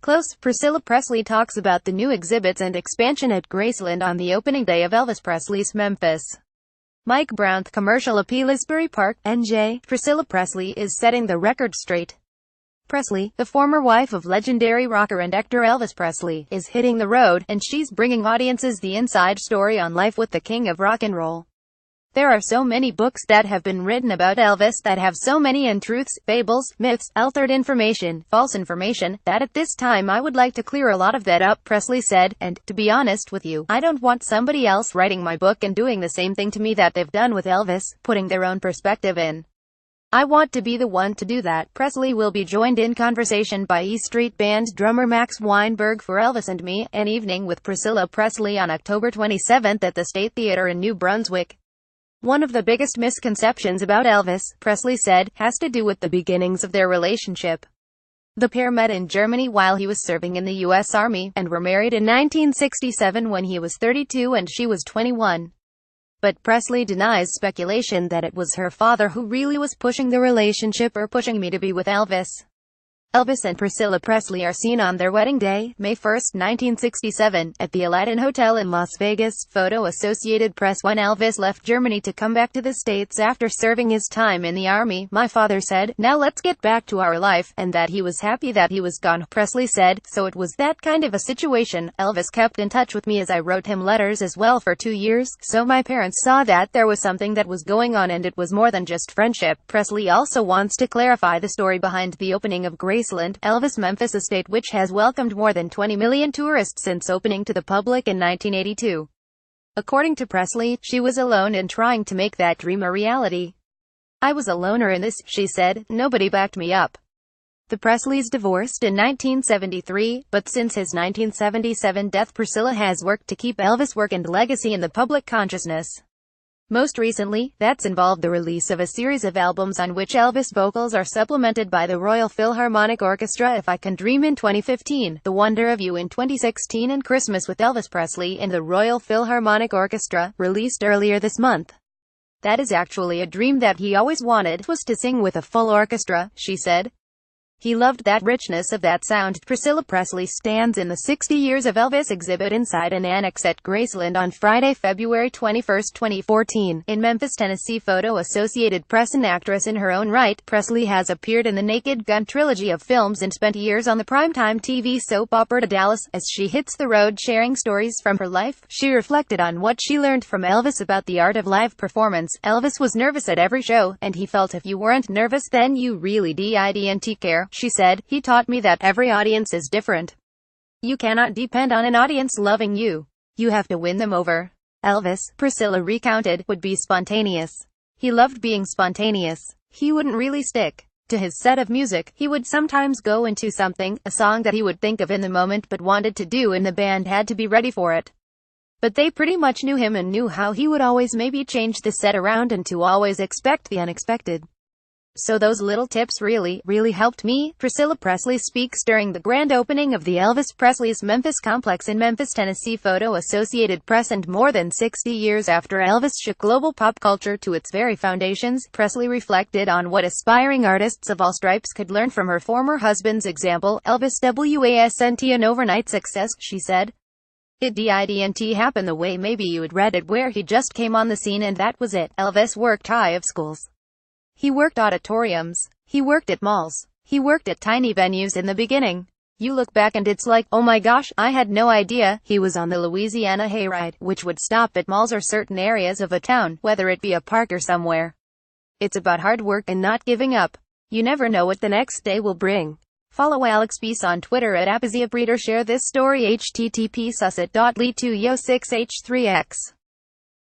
Close. Priscilla Presley talks about the new exhibits and expansion at Graceland on the opening day of Elvis Presley's Memphis Mike Brown commercial at Pillsbury Park, NJ. Priscilla Presley is setting the record straight. Presley, the former wife of legendary rocker and actor Elvis Presley, is hitting the road, and she's bringing audiences the inside story on life with the king of rock and roll. There are so many books that have been written about Elvis that have so many untruths, fables, myths, altered information, false information, that at this time I would like to clear a lot of that up, Presley said, and, to be honest with you, I don't want somebody else writing my book and doing the same thing to me that they've done with Elvis, putting their own perspective in. I want to be the one to do that. Presley will be joined in conversation by E Street Band drummer Max Weinberg for Elvis and Me, an evening with Priscilla Presley on October 27 at the State Theater in New Brunswick. One of the biggest misconceptions about Elvis, Presley said, has to do with the beginnings of their relationship. The pair met in Germany while he was serving in the U.S. Army, and were married in 1967 when he was 32 and she was 21. But Presley denies speculation that it was her father who really was pushing the relationship or pushing me to be with Elvis. Elvis and Priscilla Presley are seen on their wedding day, May 1, 1967, at the Aladdin Hotel in Las Vegas. Photo Associated Press. When Elvis left Germany to come back to the States after serving his time in the Army, my father said, "Now let's get back to our life," and that he was happy that he was gone, Presley said. So it was that kind of a situation. Elvis kept in touch with me as I wrote him letters as well for 2 years, so my parents saw that there was something that was going on and it was more than just friendship. Presley also wants to clarify the story behind the opening of Graceland, Elvis' Memphis estate, which has welcomed more than 20 million tourists since opening to the public in 1982. According to Presley, she was alone in trying to make that dream a reality. "I was a loner in this," she said. "Nobody backed me up." The Presleys divorced in 1973, but since his 1977 death, Priscilla has worked to keep Elvis' work and legacy in the public consciousness. Most recently, that's involved the release of a series of albums on which Elvis vocals are supplemented by the Royal Philharmonic Orchestra. If I Can Dream in 2015, The Wonder of You in 2016, and Christmas with Elvis Presley and the Royal Philharmonic Orchestra, released earlier this month. "That is actually a dream that he always wanted, was to sing with a full orchestra," she said. He loved that richness of that sound. Priscilla Presley stands in the 60 Years of Elvis exhibit inside an annex at Graceland on Friday, February 21, 2014, in Memphis, Tennessee. Photo Associated Press. An actress in her own right, Presley has appeared in the Naked Gun trilogy of films and spent years on the primetime TV soap opera Dallas. As she hits the road sharing stories from her life, she reflected on what she learned from Elvis about the art of live performance. "Elvis was nervous at every show, and he felt if you weren't nervous then you really didn't care," she said. "He taught me that every audience is different. You cannot depend on an audience loving you. You have to win them over." Elvis, Priscilla recounted, would be spontaneous. He loved being spontaneous. He wouldn't really stick to his set of music. He would sometimes go into something, a song that he would think of in the moment but wanted to do, and the band had to be ready for it. But they pretty much knew him and knew how he would always maybe change the set around and to always expect the unexpected. So those little tips really helped me. Priscilla Presley speaks during the grand opening of the Elvis Presley's Memphis complex in Memphis, Tennessee. Photo Associated Press. And more than 60 years after Elvis shook global pop culture to its very foundations, Presley reflected on what aspiring artists of all stripes could learn from her former husband's example. "Elvis wasn't an overnight success," she said. "It didn't happen the way maybe you had read it, where he just came on the scene and that was it." Elvis worked high of schools. He worked auditoriums. He worked at malls. He worked at tiny venues in the beginning. You look back and it's like, oh my gosh, I had no idea. He was on the Louisiana Hayride, which would stop at malls or certain areas of a town, whether it be a park or somewhere. It's about hard work and not giving up. You never know what the next day will bring. Follow Alex Peace on Twitter at @ApaziaBreeder. Share this story http://susset.ly2yo6h3x